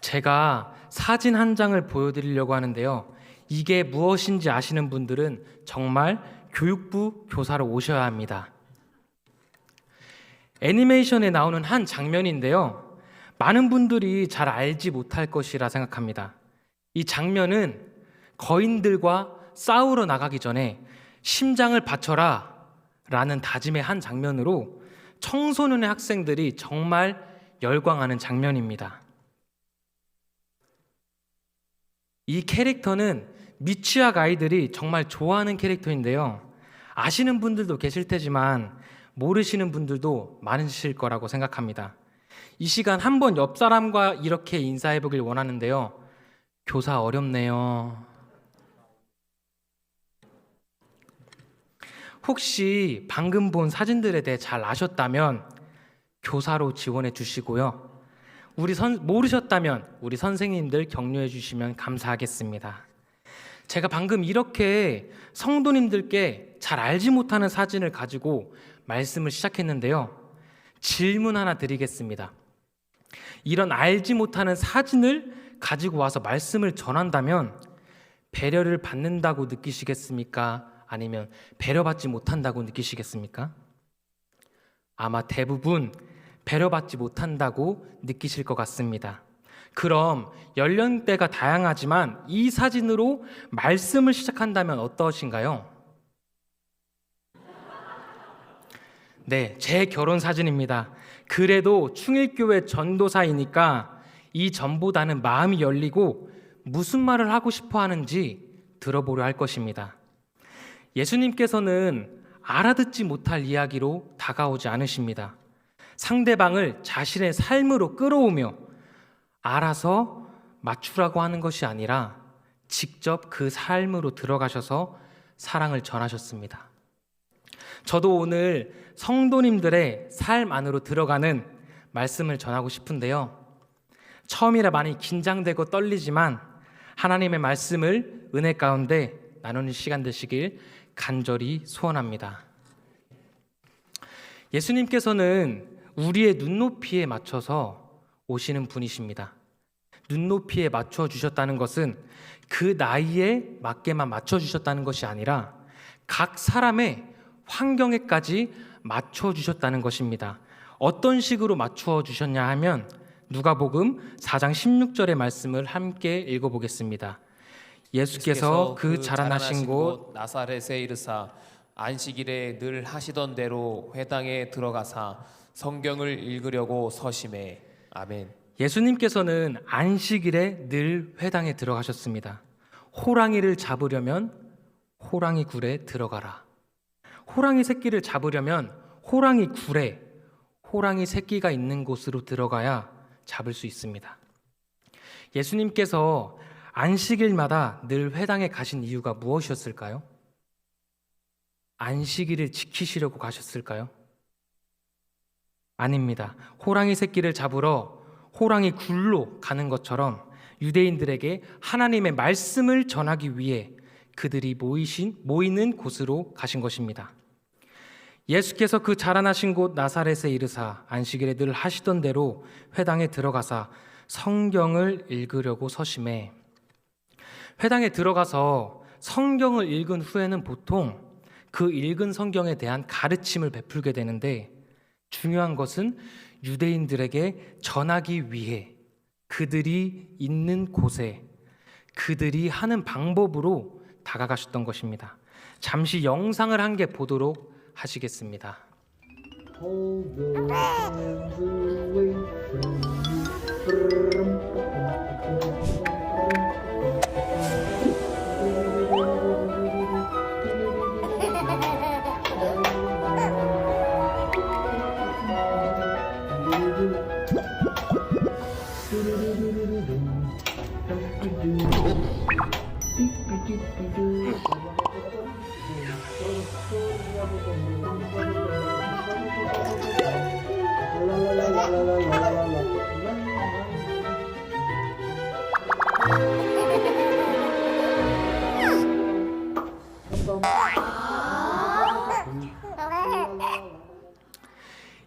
제가 사진 한 장을 보여드리려고 하는데요. 이게 무엇인지 아시는 분들은 정말 교육부 교사로 오셔야 합니다. 애니메이션에 나오는 한 장면인데요. 많은 분들이 잘 알지 못할 것이라 생각합니다. 이 장면은 거인들과 싸우러 나가기 전에 심장을 바쳐라 라는 다짐의 한 장면으로 청소년의 학생들이 정말 열광하는 장면입니다. 이 캐릭터는 미취학 아이들이 정말 좋아하는 캐릭터인데요. 아시는 분들도 계실 테지만 모르시는 분들도 많으실 거라고 생각합니다. 이 시간 한번 옆 사람과 이렇게 인사해 보길 원하는데요. 교사 어렵네요. 혹시 방금 본 사진들에 대해 잘 아셨다면 교사로 지원해 주시고요. 모르셨다면 우리 선생님들 격려해 주시면 감사하겠습니다. 제가 방금 이렇게 성도님들께 잘 알지 못하는 사진을 가지고 말씀을 시작했는데요. 질문 하나 드리겠습니다. 이런 알지 못하는 사진을 가지고 와서 말씀을 전한다면 배려를 받는다고 느끼시겠습니까? 아니면 배려받지 못한다고 느끼시겠습니까? 아마 대부분 배려받지 못한다고 느끼실 것 같습니다. 그럼 연령대가 다양하지만 이 사진으로 말씀을 시작한다면 어떠신가요? 네, 제 결혼 사진입니다. 그래도 충일교회 전도사이니까 이 전보다는 마음이 열리고 무슨 말을 하고 싶어 하는지 들어보려 할 것입니다. 예수님께서는 알아듣지 못할 이야기로 다가오지 않으십니다. 상대방을 자신의 삶으로 끌어오며 알아서 맞추라고 하는 것이 아니라 직접 그 삶으로 들어가셔서 사랑을 전하셨습니다. 저도 오늘 성도님들의 삶 안으로 들어가는 말씀을 전하고 싶은데요. 처음이라 많이 긴장되고 떨리지만 하나님의 말씀을 은혜 가운데 나누는 시간 되시길 간절히 소원합니다. 예수님께서는 우리의 눈높이에 맞춰서 오시는 분이십니다. 눈높이에 맞춰 주셨다는 것은 그 나이에 맞게만 맞춰 주셨다는 것이 아니라 각 사람의 환경에까지 맞춰 주셨다는 것입니다. 어떤 식으로 맞추어 주셨냐 하면 누가복음 4장 16절의 말씀을 함께 읽어보겠습니다. 예수께서 그 자라나신 곳 나사렛에 이르사 안식일에 늘 하시던 대로 회당에 들어가사 성경을 읽으려고 서심해. 아멘. 예수님께서는 안식일에 늘 회당에 들어가셨습니다. 호랑이를 잡으려면 호랑이 굴에 들어가라. 호랑이 새끼를 잡으려면 호랑이 굴에 호랑이 새끼가 있는 곳으로 들어가야 잡을 수 있습니다. 예수님께서 안식일마다 늘 회당에 가신 이유가 무엇이었을까요? 안식일을 지키시려고 가셨을까요? 아닙니다. 호랑이 새끼를 잡으러 호랑이 굴로 가는 것처럼 유대인들에게 하나님의 말씀을 전하기 위해 그들이 모이는 곳으로 가신 것입니다. 예수께서 그 자라나신 곳 나사렛에 이르사 안식일에 늘 하시던 대로 회당에 들어가사 성경을 읽으려고 서심해. 회당에 들어가서 성경을 읽은 후에는 보통 그 읽은 성경에 대한 가르침을 베풀게 되는데 중요한 것은 유대인들에게 전하기 위해 그들이 있는 곳에 그들이 하는 방법으로 다가가셨던 것입니다. 잠시 영상을 한 개 보도록 하시겠습니다.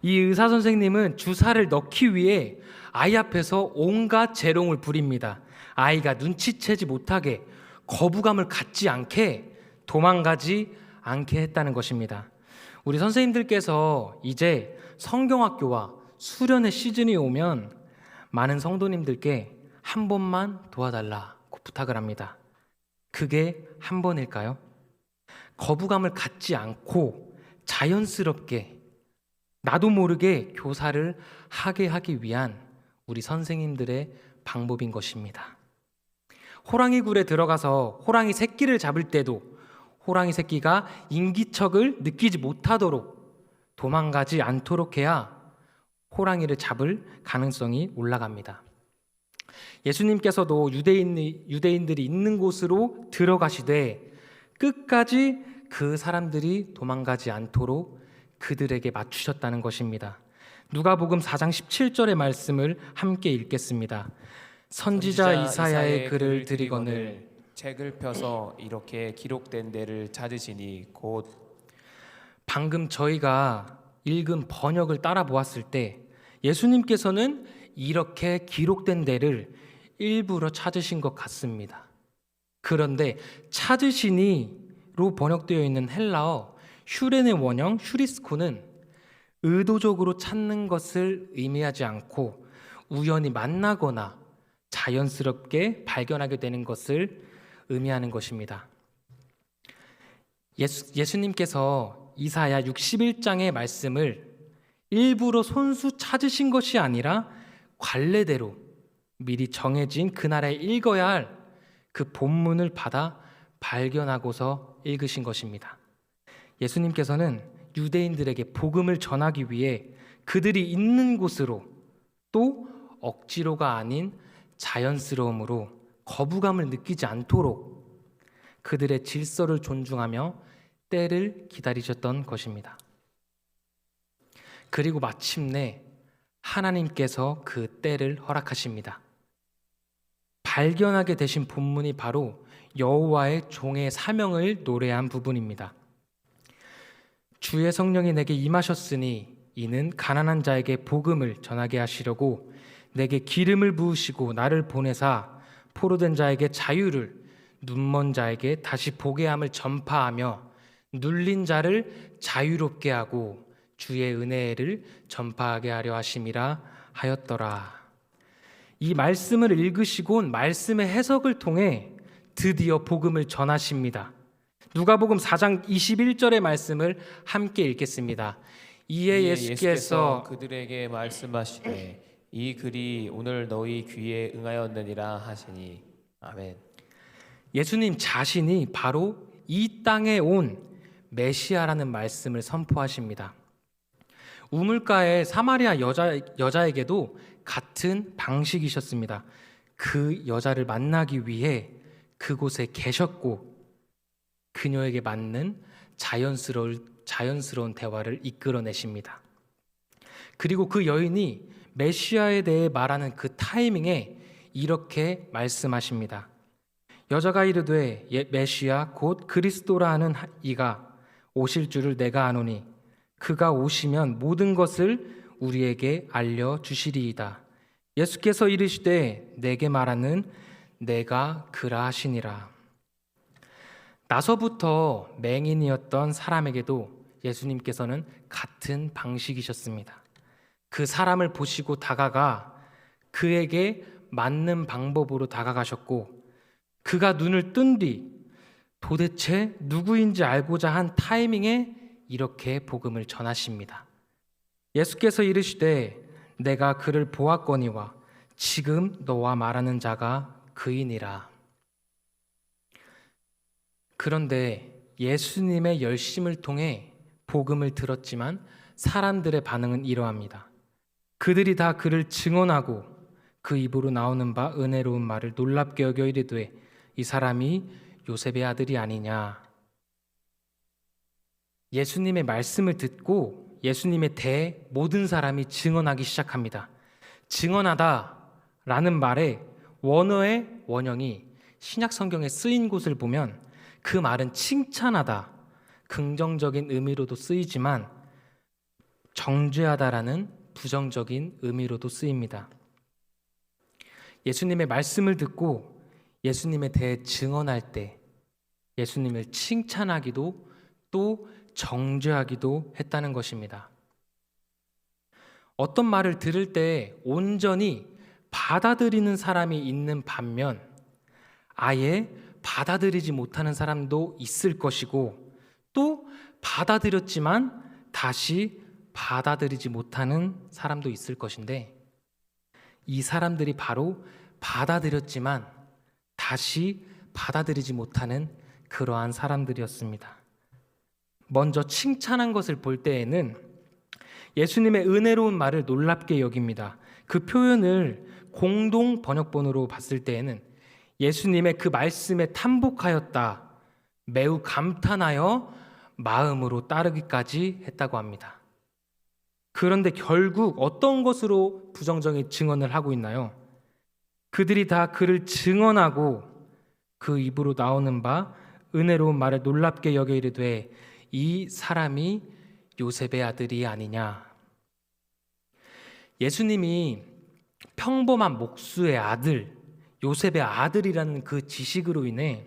이 의사 선생님은 주사를 넣기 위해 아이 앞에서 온갖 재롱을 부립니다. 아이가 눈치채지 못하게, 거부감을 갖지 않게, 도망가지 않게 했다는 것입니다. 우리 선생님들께서 이제 성경학교와 수련의 시즌이 오면 많은 성도님들께 한 번만 도와달라고 부탁을 합니다. 그게 한 번일까요? 거부감을 갖지 않고 자연스럽게 나도 모르게 교사를 하게 하기 위한 우리 선생님들의 방법인 것입니다. 호랑이 굴에 들어가서 호랑이 새끼를 잡을 때도 호랑이 새끼가 인기척을 느끼지 못하도록 도망가지 않도록 해야 호랑이를 잡을 가능성이 올라갑니다. 예수님께서도 유대인들이 있는 곳으로 들어가시되 끝까지 그 사람들이 도망가지 않도록 그들에게 맞추셨다는 것입니다. 누가복음 4장 17절의 말씀을 함께 읽겠습니다. 선지자 이사야의 글을 드리거늘 책을 펴서 이렇게 기록된 데를 찾으시니 곧. 방금 저희가 읽은 번역을 따라 보았을 때 예수님께서는 이렇게 기록된 데를 일부러 찾으신 것 같습니다. 그런데 찾으시니로 번역되어 있는 헬라어 휴렌의 원형 휴리스코는 의도적으로 찾는 것을 의미하지 않고 우연히 만나거나 자연스럽게 발견하게 되는 것을 의미하는 것입니다. 예수님께서 이사야 61장의 말씀을 일부러 손수 찾으신 것이 아니라 관례대로 미리 정해진 그날에 읽어야 할 그 본문을 받아 발견하고서 읽으신 것입니다. 예수님께서는 유대인들에게 복음을 전하기 위해 그들이 있는 곳으로 또 억지로가 아닌 자연스러움으로 거부감을 느끼지 않도록 그들의 질서를 존중하며 때를 기다리셨던 것입니다. 그리고 마침내 하나님께서 그 때를 허락하십니다. 발견하게 되신 본문이 바로 여호와의 종의 사명을 노래한 부분입니다. 주의 성령이 내게 임하셨으니 이는 가난한 자에게 복음을 전하게 하시려고 내게 기름을 부으시고 나를 보내사 포로된 자에게 자유를, 눈먼 자에게 다시 보게 함을 전파하며 눌린 자를 자유롭게 하고 주의 은혜를 전파하게 하려 하심이라 하였더라. 이 말씀을 읽으시곤 말씀의 해석을 통해 드디어 복음을 전하십니다. 누가복음 4장 21절의 말씀을 함께 읽겠습니다. 이에 예수께서 그들에게 말씀하시되 이 글이 오늘 너희 귀에 응하였느니라 하시니. 아멘. 예수님 자신이 바로 이 땅에 온 메시아라는 말씀을 선포하십니다. 우물가의 사마리아 여자에게도 같은 방식이셨습니다. 그 여자를 만나기 위해 그곳에 계셨고 그녀에게 맞는 자연스러운 대화를 이끌어내십니다. 그리고 그 여인이 메시아에 대해 말하는 그 타이밍에 이렇게 말씀하십니다. 여자가 이르되 메시아 곧 그리스도라 하는 이가 오실 줄을 내가 아노니 그가 오시면 모든 것을 우리에게 알려주시리이다. 예수께서 이르시되 내게 말하는 내가 그라 하시니라. 나서부터 맹인이었던 사람에게도 예수님께서는 같은 방식이셨습니다. 그 사람을 보시고 다가가 그에게 맞는 방법으로 다가가셨고 그가 눈을 뜬 뒤 도대체 누구인지 알고자 한 타이밍에 이렇게 복음을 전하십니다. 예수께서 이르시되 내가 그를 보았거니와 지금 너와 말하는 자가 그이니라. 그런데 예수님의 열심을 통해 복음을 들었지만 사람들의 반응은 이러합니다. 그들이 다 그를 증언하고 그 입으로 나오는 바 은혜로운 말을 놀랍게 여겨 이르되 이 사람이 요셉의 아들이 아니냐. 예수님의 말씀을 듣고 예수님에 대해 모든 사람이 증언하기 시작합니다. 증언하다라는 말의 원어의 원형이 신약 성경에 쓰인 곳을 보면 그 말은 칭찬하다, 긍정적인 의미로도 쓰이지만 정죄하다라는 부정적인 의미로도 쓰입니다. 예수님의 말씀을 듣고 예수님에 대해 증언할 때 예수님을 칭찬하기도 또 정죄하기도 했다는 것입니다. 어떤 말을 들을 때 온전히 받아들이는 사람이 있는 반면 아예 받아들이지 못하는 사람도 있을 것이고 또 받아들였지만 다시 받아들이지 못하는 사람도 있을 것인데 이 사람들이 바로 받아들였지만 다시 받아들이지 못하는 그러한 사람들이었습니다. 먼저 칭찬한 것을 볼 때에는 예수님의 은혜로운 말을 놀랍게 여깁니다. 그 표현을 공동 번역본으로 봤을 때에는 예수님의 그 말씀에 탐복하였다, 매우 감탄하여 마음으로 따르기까지 했다고 합니다. 그런데 결국 어떤 것으로 부정적인 증언을 하고 있나요? 그들이 다 그를 증언하고 그 입으로 나오는 바 은혜로운 말을 놀랍게 여겨 이르되 이 사람이 요셉의 아들이 아니냐. 예수님이 평범한 목수의 아들, 요셉의 아들이라는 그 지식으로 인해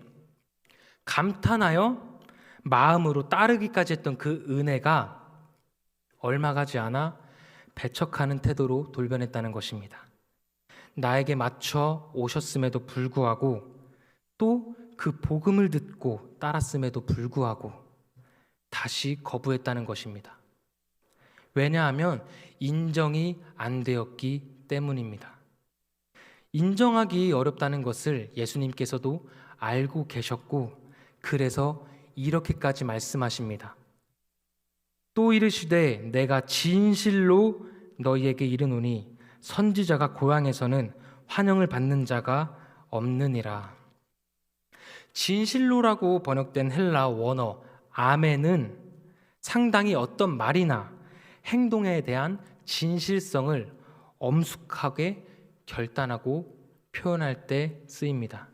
감탄하여 마음으로 따르기까지 했던 그 은혜가 얼마 가지 않아 배척하는 태도로 돌변했다는 것입니다. 나에게 맞춰 오셨음에도 불구하고 또 그 복음을 듣고 따랐음에도 불구하고 다시 거부했다는 것입니다. 왜냐하면 인정이 안 되었기 때문입니다. 인정하기 어렵다는 것을 예수님께서도 알고 계셨고 그래서 이렇게까지 말씀하십니다. 또 이르시되 내가 진실로 너희에게 이르노니 선지자가 고향에서는 환영을 받는 자가 없느니라. 진실로라고 번역된 헬라 원어 아멘은 상당히 어떤 말이나 행동에 대한 진실성을 엄숙하게 결단하고 표현할 때 쓰입니다.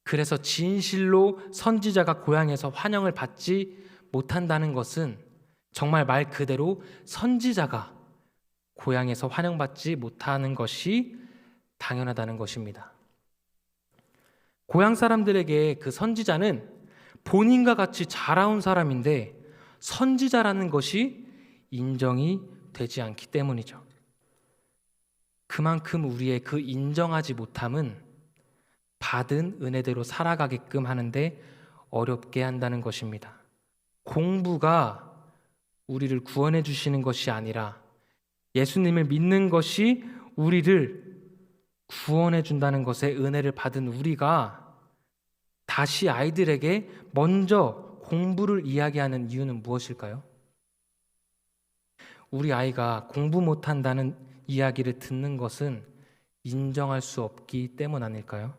그래서 진실로 선지자가 고향에서 환영을 받지 못한다는 것은 정말 말 그대로 선지자가 고향에서 환영받지 못하는 것이 당연하다는 것입니다. 고향 사람들에게 그 선지자는 본인과 같이 자라온 사람인데 선지자라는 것이 인정이 되지 않기 때문이죠. 그만큼 우리의 그 인정하지 못함은 받은 은혜대로 살아가게끔 하는데 어렵게 한다는 것입니다. 공부가 우리를 구원해 주시는 것이 아니라 예수님을 믿는 것이 우리를 구원해 준다는 것에 은혜를 받은 우리가 다시 아이들에게 먼저 공부를 이야기하는 이유는 무엇일까요? 우리 아이가 공부 못한다는 이야기를 듣는 것은 인정할 수 없기 때문 아닐까요?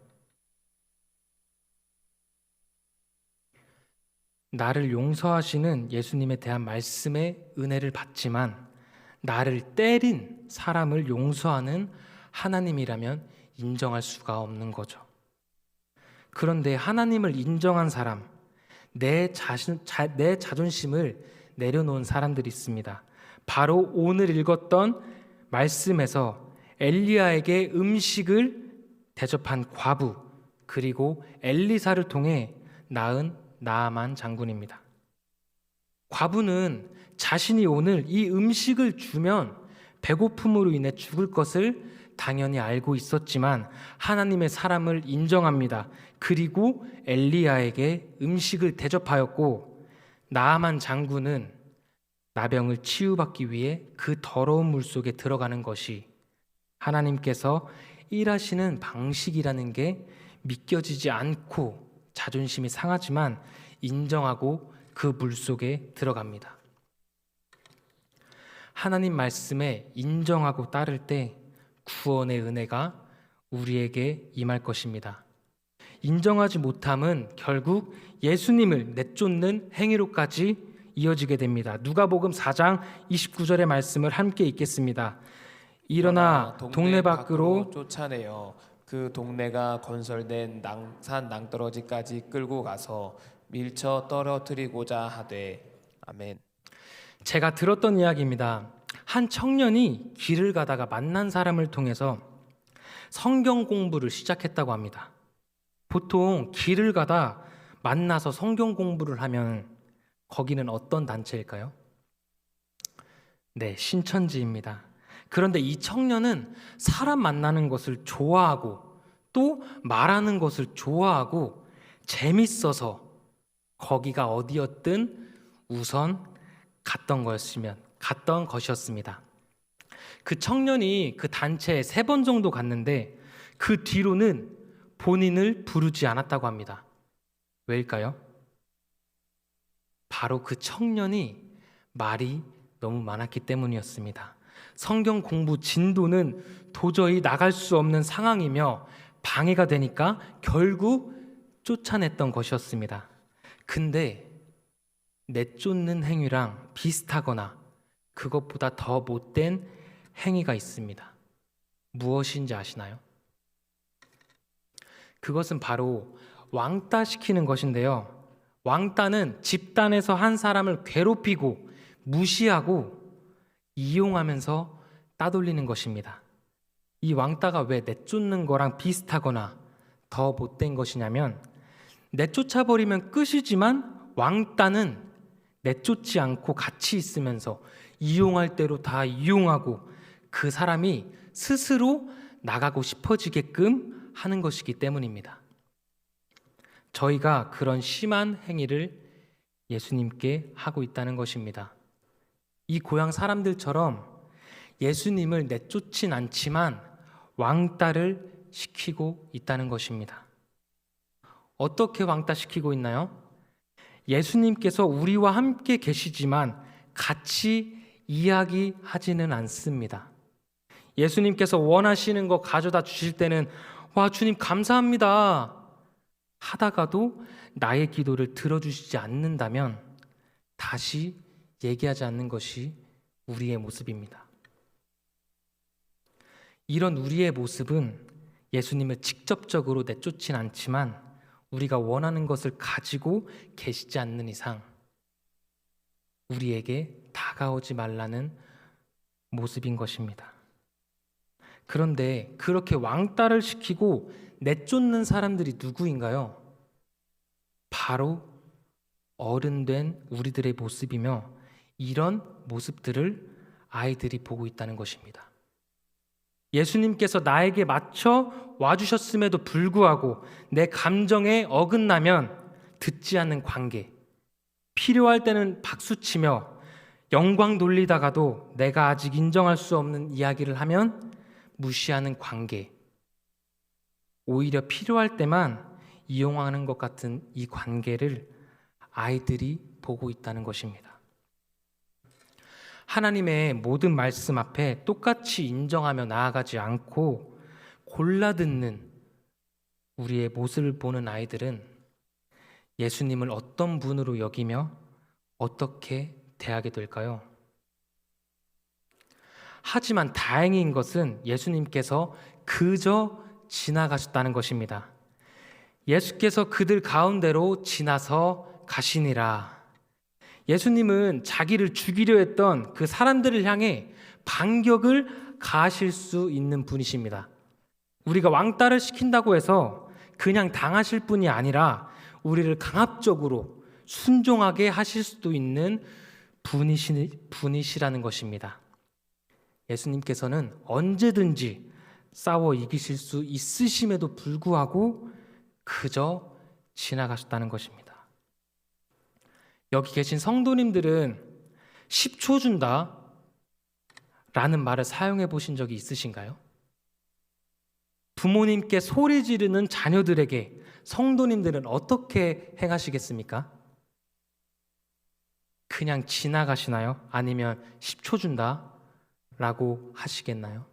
나를 용서하시는 예수님에 대한 말씀의 은혜를 받지만 나를 때린 사람을 용서하는 하나님이라면 인정할 수가 없는 거죠. 그런데 하나님을 인정한 사람, 내 자존심을 내려놓은 사람들이 있습니다. 바로 오늘 읽었던 말씀에서 엘리야에게 음식을 대접한 과부 그리고 엘리사를 통해 낳은 나아만 장군입니다. 과부는 자신이 오늘 이 음식을 주면 배고픔으로 인해 죽을 것을 당연히 알고 있었지만 하나님의 사람을 인정합니다. 그리고 엘리야에게 음식을 대접하였고 나아만 장군은 나병을 치유받기 위해 그 더러운 물 속에 들어가는 것이 하나님께서 일하시는 방식이라는 게 믿겨지지 않고 자존심이 상하지만 인정하고 그 물 속에 들어갑니다. 하나님 말씀에 인정하고 따를 때 구원의 은혜가 우리에게 임할 것입니다. 인정하지 못함은 결국 예수님을 내쫓는 행위로까지 이어지게 됩니다. 누가복음 4장 29절의 말씀을 함께 읽겠습니다. 일어나 동네 밖으로 쫓아내어 그 동네가 건설된 산 낭떠러지까지 끌고 가서 밀쳐 떨어뜨리고자 하되. 아멘. 제가 들었던 이야기입니다. 한 청년이 길을 가다가 만난 사람을 통해서 성경 공부를 시작했다고 합니다. 보통 길을 가다 만나서 성경 공부를 하면 거기는 어떤 단체일까요? 네, 신천지입니다. 그런데 이 청년은 사람 만나는 것을 좋아하고 또 말하는 것을 좋아하고 재밌어서 거기가 어디였든 우선 갔던 것이었습니다. 그 청년이 그 단체에 3번 정도 갔는데 그 뒤로는 본인을 부르지 않았다고 합니다. 왜일까요? 바로 그 청년이 말이 너무 많았기 때문이었습니다. 성경 공부 진도는 도저히 나갈 수 없는 상황이며 방해가 되니까 결국 쫓아냈던 것이었습니다. 근데 내쫓는 행위랑 비슷하거나 그것보다 더 못된 행위가 있습니다. 무엇인지 아시나요? 그것은 바로 왕따시키는 것인데요. 왕따는 집단에서 한 사람을 괴롭히고 무시하고 이용하면서 따돌리는 것입니다. 이 왕따가 왜 내쫓는 거랑 비슷하거나 더 못된 것이냐면 내쫓아버리면 끝이지만 왕따는 내쫓지 않고 같이 있으면서 이용할 대로 다 이용하고 그 사람이 스스로 나가고 싶어지게끔 하는 것이기 때문입니다. 저희가 그런 심한 행위를 예수님께 하고 있다는 것입니다. 이 고향 사람들처럼 예수님을 내쫓진 않지만 왕따를 시키고 있다는 것입니다. 어떻게 왕따시키고 있나요? 예수님께서 우리와 함께 계시지만 같이 이야기하지는 않습니다. 예수님께서 원하시는 거 가져다 주실 때는 와 주님 감사합니다 하다가도 나의 기도를 들어주시지 않는다면 다시 얘기하지 않는 것이 우리의 모습입니다. 이런 우리의 모습은 예수님을 직접적으로 내쫓진 않지만 우리가 원하는 것을 가지고 계시지 않는 이상 우리에게 다가오지 말라는 모습인 것입니다. 그런데 그렇게 왕따를 시키고 내쫓는 사람들이 누구인가요? 바로 어른된 우리들의 모습이며 이런 모습들을 아이들이 보고 있다는 것입니다. 예수님께서 나에게 맞춰 와주셨음에도 불구하고 내 감정에 어긋나면 듣지 않는 관계, 필요할 때는 박수치며 영광 돌리다가도 내가 아직 인정할 수 없는 이야기를 하면 무시하는 관계, 오히려 필요할 때만 이용하는 것 같은 이 관계를 아이들이 보고 있다는 것입니다. 하나님의 모든 말씀 앞에 똑같이 인정하며 나아가지 않고 골라듣는 우리의 모습을 보는 아이들은 예수님을 어떤 분으로 여기며 어떻게 대하게 될까요? 하지만 다행인 것은 예수님께서 그저 지나가셨다는 것입니다. 예수께서 그들 가운데로 지나서 가시니라. 예수님은 자기를 죽이려 했던 그 사람들을 향해 반격을 가하실 수 있는 분이십니다. 우리가 왕따를 시킨다고 해서 그냥 당하실 분이 아니라 우리를 강압적으로 순종하게 하실 수도 있는 분이시라는 것입니다. 예수님께서는 언제든지 싸워 이기실 수 있으심에도 불구하고 그저 지나가셨다는 것입니다. 여기 계신 성도님들은 10초 준다 라는 말을 사용해 보신 적이 있으신가요? 부모님께 소리 지르는 자녀들에게 성도님들은 어떻게 행하시겠습니까? 그냥 지나가시나요? 아니면 10초 준다 라고 하시겠나요?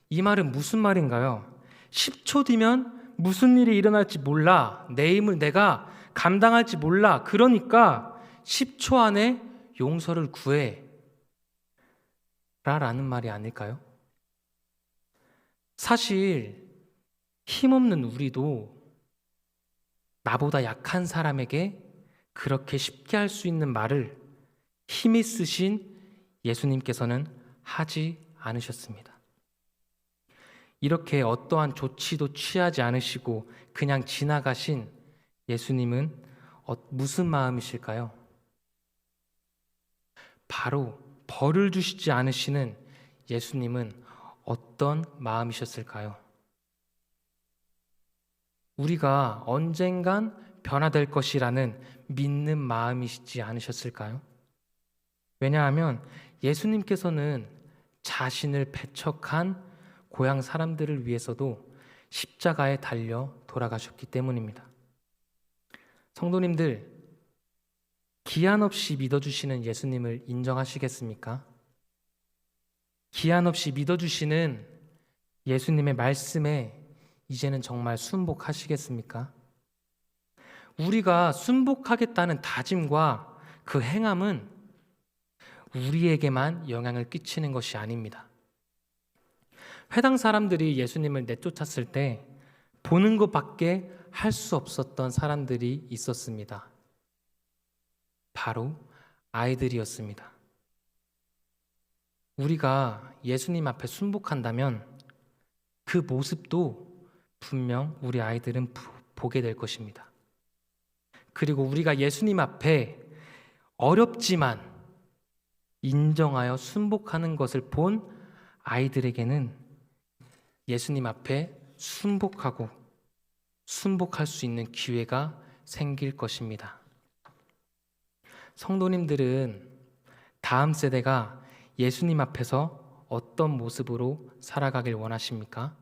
이 말은 무슨 말인가요? 10초 뒤면 무슨 일이 일어날지 몰라. 내 힘을 내가 감당할지 몰라. 그러니까 10초 안에 용서를 구해 라는 말이 아닐까요? 사실 힘없는 우리도 나보다 약한 사람에게 그렇게 쉽게 할 수 있는 말을 힘이 쓰신 예수님께서는 하지 않으셨습니다. 이렇게 어떠한 조치도 취하지 않으시고 그냥 지나가신 예수님은 무슨 마음이실까요? 바로 벌을 주시지 않으시는 예수님은 어떤 마음이셨을까요? 우리가 언젠간 변화될 것이라는 믿는 마음이시지 않으셨을까요? 왜냐하면 예수님께서는 자신을 배척한 고향 사람들을 위해서도 십자가에 달려 돌아가셨기 때문입니다. 성도님들, 기한 없이 믿어주시는 예수님을 인정하시겠습니까? 기한 없이 믿어주시는 예수님의 말씀에 이제는 정말 순복하시겠습니까? 우리가 순복하겠다는 다짐과 그 행함은 우리에게만 영향을 끼치는 것이 아닙니다. 회당 사람들이 예수님을 내쫓았을 때 보는 것밖에 할 수 없었던 사람들이 있었습니다. 바로 아이들이었습니다. 우리가 예수님 앞에 순복한다면 그 모습도 분명 우리 아이들은 보게 될 것입니다. 그리고 우리가 예수님 앞에 어렵지만 인정하여 순복하는 것을 본 아이들에게는 예수님 앞에 순복할 수 있는 기회가 생길 것입니다. 성도님들은 다음 세대가 예수님 앞에서 어떤 모습으로 살아가길 원하십니까?